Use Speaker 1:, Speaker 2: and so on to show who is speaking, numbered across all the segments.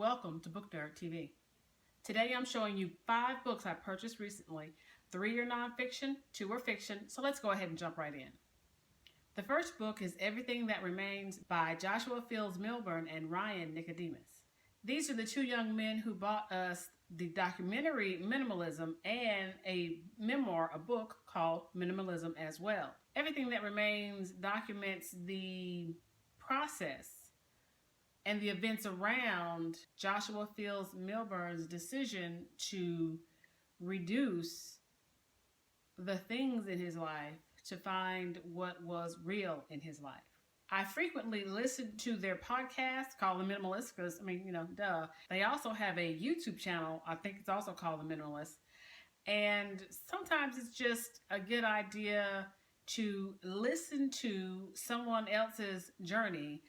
Speaker 1: Welcome to Book Nerd TV. Today I'm showing you 5 books I purchased recently. 3 are nonfiction, 2 are fiction, so let's go ahead and jump right in. The first book is Everything That Remains by Joshua Fields Millburn and Ryan Nicodemus. These are the 2 young men who bought us the documentary Minimalism and a memoir, a book called Minimalism as well. Everything That Remains documents the process and the events around Joshua Fields Millburn's decision to reduce the things in his life to find what was real in his life. I frequently listen to their podcast called The Minimalists because, duh. They also have a YouTube channel. I think it's also called The Minimalists. And sometimes it's just a good idea to listen to someone else's journey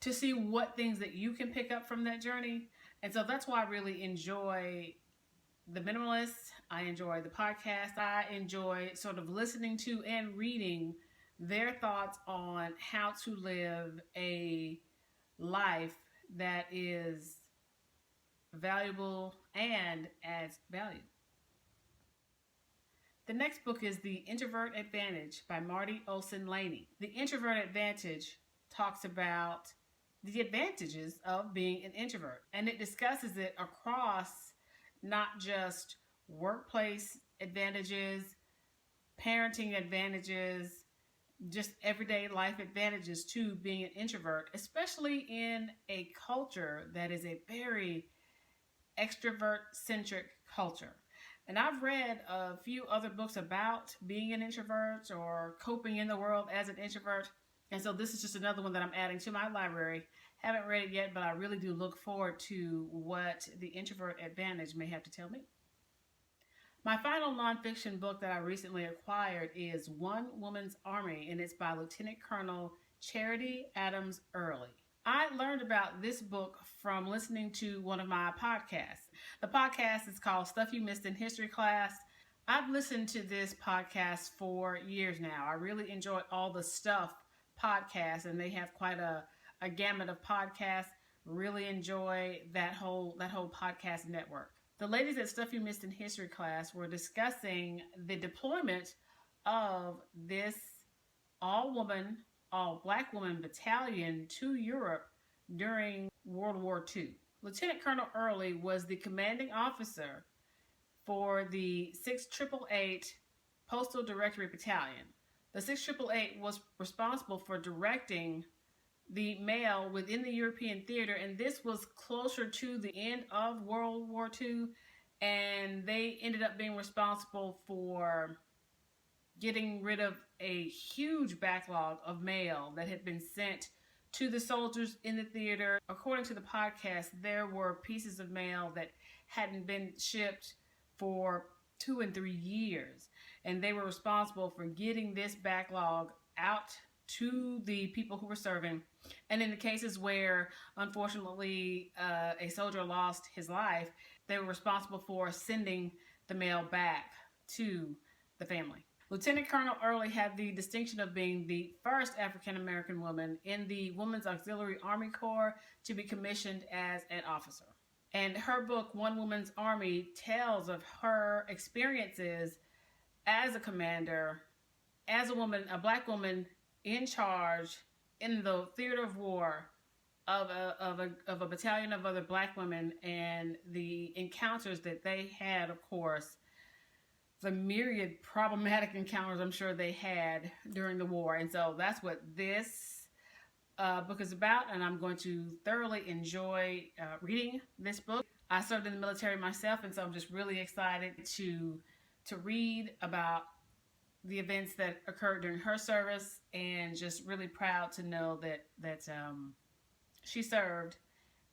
Speaker 1: to see what things that you can pick up from that journey. And so that's why I really enjoy The Minimalists. I enjoy the podcast. I enjoy sort of listening to and reading their thoughts on how to live a life that is valuable and adds value. The next book is The Introvert Advantage by Marti, Olsen, Laney. The Introvert Advantage talks about the advantages of being an introvert, and it discusses it across not just workplace advantages, parenting advantages, just everyday life advantages to being an introvert, especially in a culture that is a very extrovert-centric culture. And I've read a few other books about being an introvert or coping in the world as an introvert. And so this is just another one that I'm adding to my library. Haven't read it yet, but I really do look forward to what the Introvert Advantage may have to tell me. My final nonfiction book that I recently acquired is One Woman's Army, and it's by Lieutenant Colonel Charity Adams Hurley. I learned about this book from listening to one of my podcasts. The podcast is called Stuff You Missed in History Class. I've listened to this podcast for years now. I really enjoy all the Stuff podcasts, and they have quite a gamut of podcasts. Really enjoy that whole podcast network. The ladies at Stuff You Missed in History Class were discussing the deployment of this all-woman, all-black woman battalion to Europe during World War II. Lieutenant Colonel Hurley was the commanding officer for the 6888 Postal Directory Battalion. The 6888 was responsible for directing the mail within the European theater, and this was closer to the end of World War II, and they ended up being responsible for getting rid of a huge backlog of mail that had been sent to the soldiers in the theater. According to the podcast, there were pieces of mail that hadn't been shipped for 2 and 3 years, and they were responsible for getting this backlog out to the people who were serving. And in the cases where, unfortunately, a soldier lost his life, they were responsible for sending the mail back to the family. Lieutenant Colonel Hurley had the distinction of being the first African-American woman in the Women's Auxiliary Army Corps to be commissioned as an officer. And her book, One Woman's Army, tells of her experiences as a commander, as a woman, a black woman in charge in the theater of war of a battalion of other black women, and the encounters that they had, of course, the myriad problematic encounters I'm sure they had during the war. And so that's what this book is about, and I'm going to thoroughly enjoy reading this book. I served in the military myself, and so I'm just really excited to read about the events that occurred during her service, and just really proud to know that she served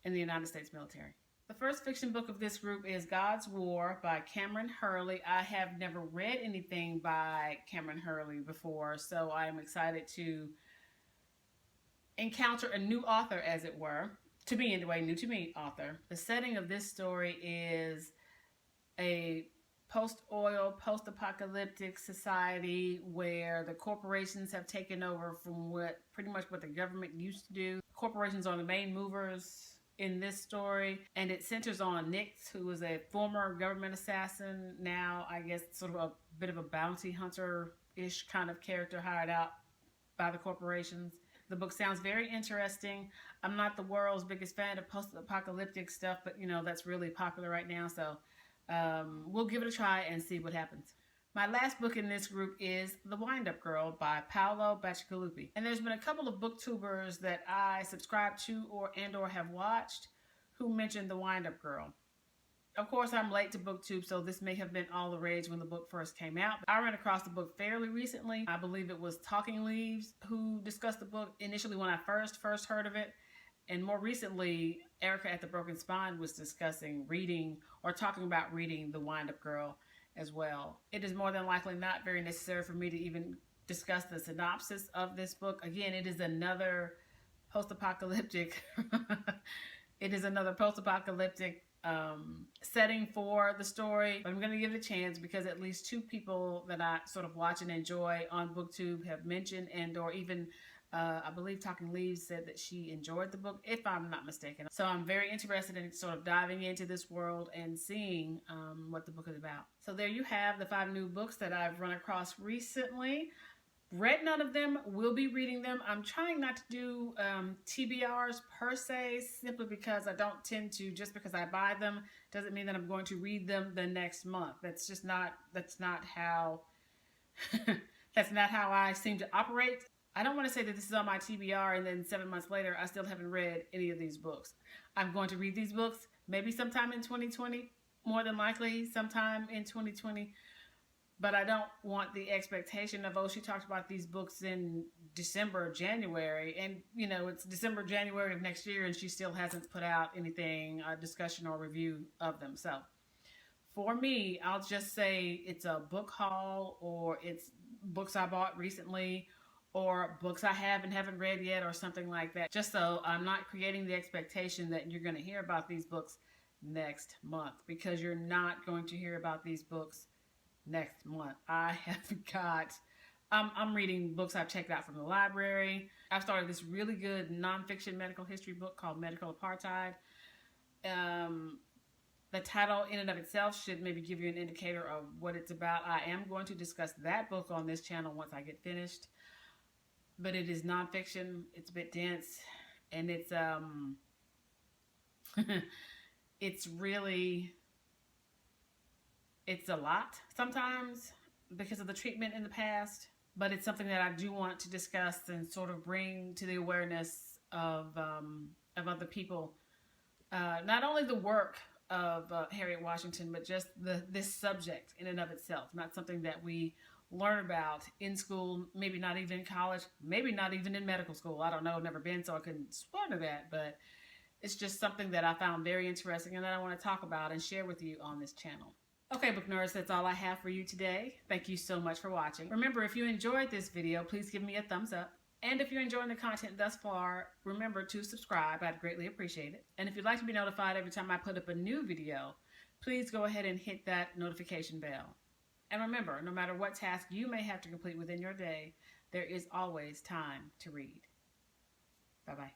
Speaker 1: in the United States military. The first fiction book of this group is God's War by Kameron Hurley. I have never read anything by Kameron Hurley before, so I am excited to encounter a new author, as it were. To me anyway, new to me author. The setting of this story is a post-oil, post-apocalyptic society where the corporations have taken over from pretty much what the government used to do. Corporations are the main movers in this story, and it centers on Nick, who was a former government assassin, now I guess sort of a bit of a bounty hunter-ish kind of character hired out by the corporations. The book sounds very interesting. I'm not the world's biggest fan of post-apocalyptic stuff, but you know, that's really popular right now, so we'll give it a try and see what happens. My last book in this group is The Windup Girl by Paolo Bacigalupi. And there's been a couple of booktubers that I subscribe to or have watched who mentioned The Windup Girl. Of course, I'm late to booktube, so this may have been all the rage when the book first came out. I ran across the book fairly recently. I believe it was Talking Leaves who discussed the book initially when I first heard of it. And more recently, Erica at the Broken Spine was discussing reading or talking about reading The Windup Girl as well. It is more than likely not very necessary for me to even discuss the synopsis of this book. Again, it is another post-apocalyptic setting for the story, but I'm going to give it a chance because at least two people that I sort of watch and enjoy on BookTube have mentioned and or even I believe Talking Leaves said that she enjoyed the book, if I'm not mistaken. So I'm very interested in sort of diving into this world and seeing what the book is about. So there you have the 5 new books that I've run across recently. Read none of them, will be reading them. I'm trying not to do TBRs per se, simply because I don't tend to, just because I buy them, doesn't mean that I'm going to read them the next month. That's just not, that's not how, that's not how I seem to operate. I don't want to say that this is on my TBR and then 7 months later, I still haven't read any of these books. I'm going to read these books maybe sometime in 2020, more than likely sometime in 2020. But I don't want the expectation of, oh, she talked about these books in December, January, and, you know, it's December, January of next year, and she still hasn't put out anything, a discussion or review of them. So for me, I'll just say it's a book haul, or it's books I bought recently, or books I haven't read yet, or something like that. Just so I'm not creating the expectation that you're going to hear about these books next month, because you're not going to hear about these books next month. I have got, I'm reading books I've checked out from the library. I've started this really good nonfiction medical history book called Medical Apartheid. The title in and of itself should maybe give you an indicator of what it's about. I am going to discuss that book on this channel once I get finished. But it is nonfiction. It's a bit dense, and it's it's really, it's a lot sometimes because of the treatment in the past, but it's something that I do want to discuss and sort of bring to the awareness of other people. Not only the work of Harriet Washington, but just this subject in and of itself. Not something that we learn about in school, maybe not even in college, maybe not even in medical school. I don't know, never been, so I couldn't swear to that, but it's just something that I found very interesting and that I want to talk about and share with you on this channel. Okay, book nerds, that's all I have for you today. Thank you so much for watching. Remember, if you enjoyed this video, please give me a thumbs up. And if you're enjoying the content thus far, remember to subscribe. I'd greatly appreciate it. And if you'd like to be notified every time I put up a new video, please go ahead and hit that notification bell. And remember, no matter what task you may have to complete within your day, there is always time to read. Bye-bye.